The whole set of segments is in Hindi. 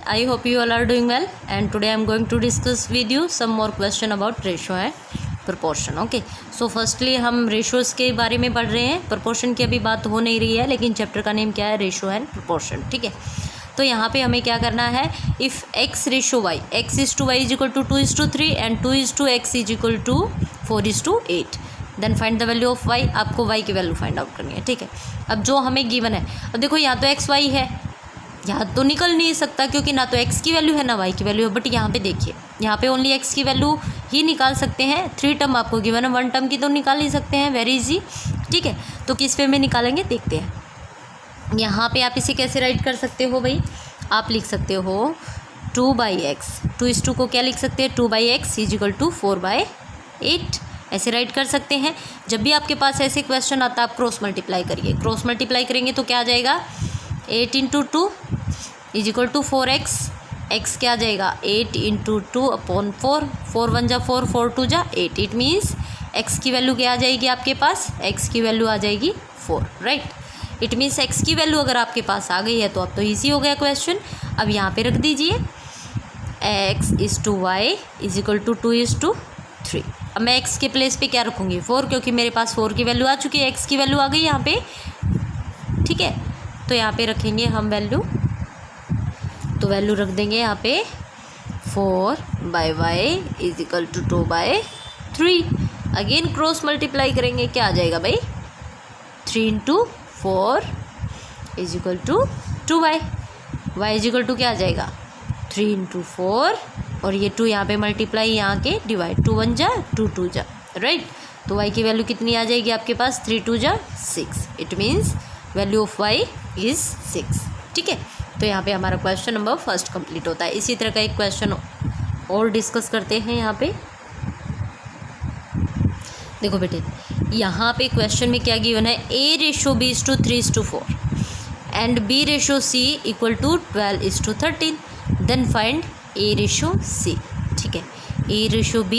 I hope you all are doing well, and today I am going to discuss with you some more question about ratio and proportion. Okay, so firstly हम ratios के बारे में पढ़ रहे हैं. proportion की अभी बात हो नहीं रही है, लेकिन चैप्टर का नेम क्या है, रेशो एंड proportion. ठीक है, तो यहाँ पे हमें क्या करना है, if x ratio y, x is to y is equal to 2:3 and 2 is to x is equal to 4:8, then find the value of y. आपको y की वैल्यू फाइंड आउट करनी है. ठीक है, अब जो हमें गिवन है, अब देखो यहाँ तो x y है, यहाँ तो निकल नहीं सकता क्योंकि ना तो x की वैल्यू है ना y की वैल्यू है. बट यहाँ पे देखिए, यहाँ पे ओनली x की वैल्यू ही निकाल सकते हैं. 3 टर्म आपको गिवन है, 1 टर्म की तो निकाल नहीं सकते हैं. Very easy. ठीक है, तो किस वे में निकालेंगे देखते हैं. यहाँ पे आप इसे कैसे राइट कर सकते हो भाई, आप लिख सकते हो 2/x. 2:2 को क्या लिख सकते हैं, 2/x इज इक्वल टू 4/8. ऐसे राइट कर सकते हैं. जब भी आपके पास ऐसे क्वेश्चन आता है, आप क्रॉस मल्टीप्लाई करिए. क्रॉस मल्टीप्लाई करेंगे तो क्या आ जाएगा, 8 × 2 is equal to 4x. x क्या आ जाएगा, 8 × 2/4. 4 1 जा 4, 4 2 जा 8. इट मीन्स x की वैल्यू क्या आ जाएगी आपके पास, x की वैल्यू आ जाएगी 4. राइट, इट मीन्स x की वैल्यू अगर आपके पास आ गई है तो अब तो ईजी हो गया क्वेश्चन. अब यहाँ पे रख दीजिए x is to y is equal to 2:3. अब मैं x के प्लेस पे क्या रखूँगी, 4, क्योंकि मेरे पास 4 की वैल्यू आ चुकी है, x की वैल्यू आ गई यहाँ पे. ठीक है, तो यहाँ पे रखेंगे हम वैल्यू, तो वैल्यू रख देंगे यहाँ पे 4/y is equal to 2/3. Again cross multiply करेंगे, क्या आ जाएगा भाई, 3 × 4 is equal to 2y. y is equal to क्या आ जाएगा, 3 × 4, और ये 2 यहाँ पे मल्टीप्लाई, यहाँ के डिवाइड, 2 1 जा 2 2 जा. राइट, तो y की वैल्यू कितनी आ जाएगी आपके पास, 3 2 जा 6. It means value of y is 6. ठीक है, तो यहाँ पे हमारा क्वेश्चन नंबर फर्स्ट कंप्लीट होता है. इसी तरह का एक क्वेश्चन और डिस्कस करते हैं. यहाँ पे देखो बेटे, यहाँ पे क्वेश्चन में क्या गिवन है, a/b is to 3:4 and b/c equal to 12:13. Then find a/c. ठीक है, a/b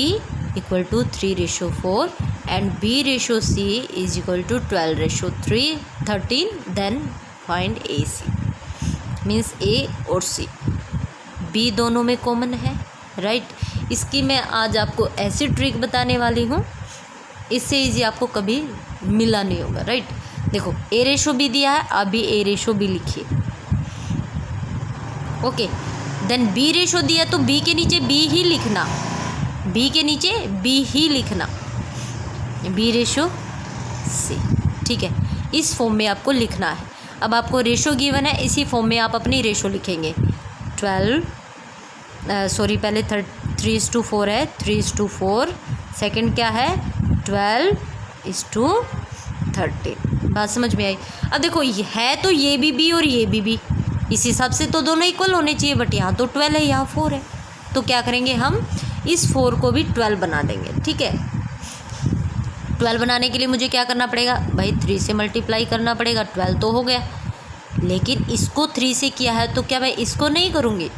equal to 3:4 and b/c is equal to 12:13. Then find ac. Means a और c, b दोनों में कॉमन है. राइट, इसकी मैं आज आपको ऐसी ट्रिक बताने वाली हूँ, इससे इजी आपको कभी मिला नहीं होगा. राइट, देखो a/b दिया है, अभी a/b लिखिए. ओके, देन b/ दिया तो b के नीचे b ही लिखना, b के नीचे b ही लिखना, b/c. ठीक है, इस फॉर्म में आपको लिखना है. अब आपको रेशो गिवन है, इसी फॉर्म में आप अपनी रेशो लिखेंगे. 3:4 है, 3:4. सेकंड क्या है, 12:13. बात समझ में आई. अब देखो ये है तो ये भी b और ये भी b, इस हिसाब से तो दोनों इक्वल होने चाहिए. बट यहाँ तो 12 है, यहाँ 4 है, तो क्या करेंगे हम, इस 4 को भी 12 बना देंगे. ठीक है, 12 बनाने के लिए मुझे क्या करना पड़ेगा भाई, 3 से मल्टीप्लाई करना पड़ेगा. 12 तो हो गया, लेकिन इसको 3 से किया है तो क्या मैं इसको नहीं करूँगी.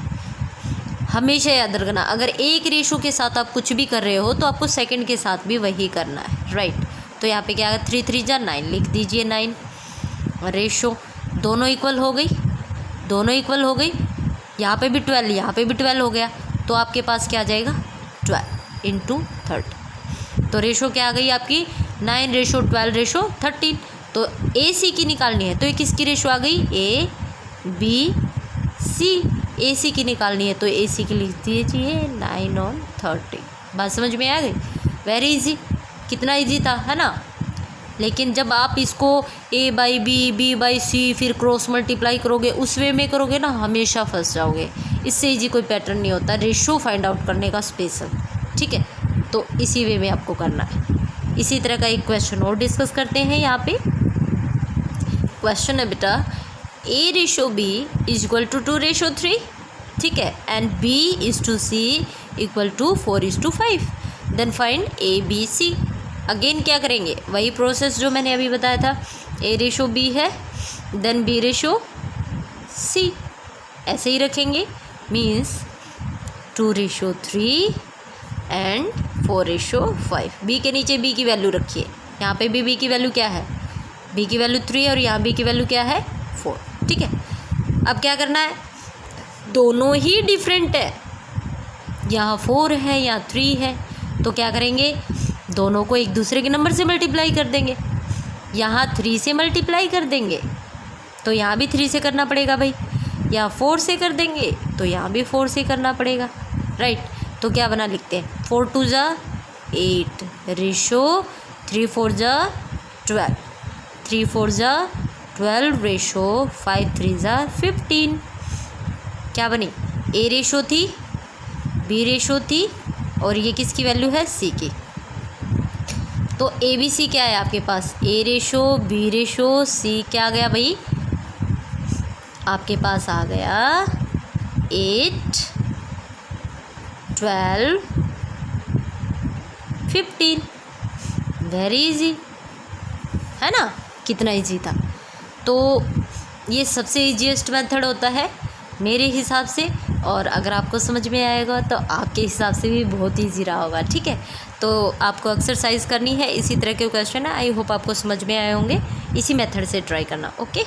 हमेशा याद रखना, अगर एक रेशो के साथ आप कुछ भी कर रहे हो तो आपको सेकंड के साथ भी वही करना है. राइट, तो यहाँ पे क्या है, 3 3 जा 9 लिख दीजिए. 9 रेशो दोनों इक्वल हो गई, दोनों इक्वल हो गई. यहाँ पे भी 12, यहाँ पे भी 12 हो गया, तो आपके पास क्या आ जाएगा, 12 × 30. तो रेशो क्या आ गई आपकी, 9:12:13. तो AC की निकालनी है, तो ये किसकी रेशो आ गई, ABC. AC की निकालनी है तो AC की लिख दीजिए 9/30. बात समझ में आ गई, वेरी इजी. कितना इजी था, है ना. लेकिन जब आप इसको a/b, b/c फिर क्रॉस मल्टीप्लाई करोगे, उस वे में करोगे ना, हमेशा फंस जाओगे. इससे इजी कोई पैटर्न नहीं होता रेशो फाइंड आउट करने का स्पेशल. ठीक है, तो इसी वे में आपको करना है. इसी तरह का एक क्वेश्चन और डिस्कस करते हैं. यहाँ पे क्वेश्चन है बेटा, a/b इज इक्वल टू 2:3. ठीक है, and b is to c equal to 4:5. Then find a/b/c. Again क्या करेंगे, वही प्रोसेस जो मैंने अभी बताया था. a/b है, देन b/c ऐसे ही रखेंगे. Means 2:3 and 4:5. b के नीचे b की वैल्यू रखिए. यहाँ पे भी b की वैल्यू क्या है, b की वैल्यू 3 और यहाँ b की वैल्यू क्या है, 4. ठीक है, अब क्या करना है, दोनों ही डिफरेंट है, यहाँ 4 है यहाँ 3 है, तो क्या करेंगे, दोनों को एक दूसरे के नंबर से मल्टीप्लाई कर देंगे। यहाँ 3 से मल्टीप्लाई कर देंगे तो यहाँ भी 3 से करना पड़ेगा भाई, यहाँ 4 से कर देंगे तो यहाँ भी 4 से करना पड़ेगा, राइट। तो क्या बना लिखते हैं, 4 2 जा 8 रेशो 3 4 जा 12, 3 4 जा 12 रेशो 5 3 जा 15। क्या बनी, ए रेशो थी, बी रेशो थी, और ये किसकी वैल्यू है, सी की। तो ए बी सी क्या है आपके पास, ए रेशो बी रेशो सी क्या आ गया भाई, आपके पास आ गया 8 12 15। वेरी इजी है ना, कितना इजी था। तो ये सबसे इजीएस्ट मेथड होता है मेरे हिसाब से, और अगर आपको समझ में आएगा तो आपके हिसाब से भी बहुत ईजी रहा होगा, ठीक है। तो आपको एक्सरसाइज करनी है, इसी तरह के क्वेश्चन है, आई होप आपको समझ में आए होंगे, इसी मेथड से ट्राई करना, ओके।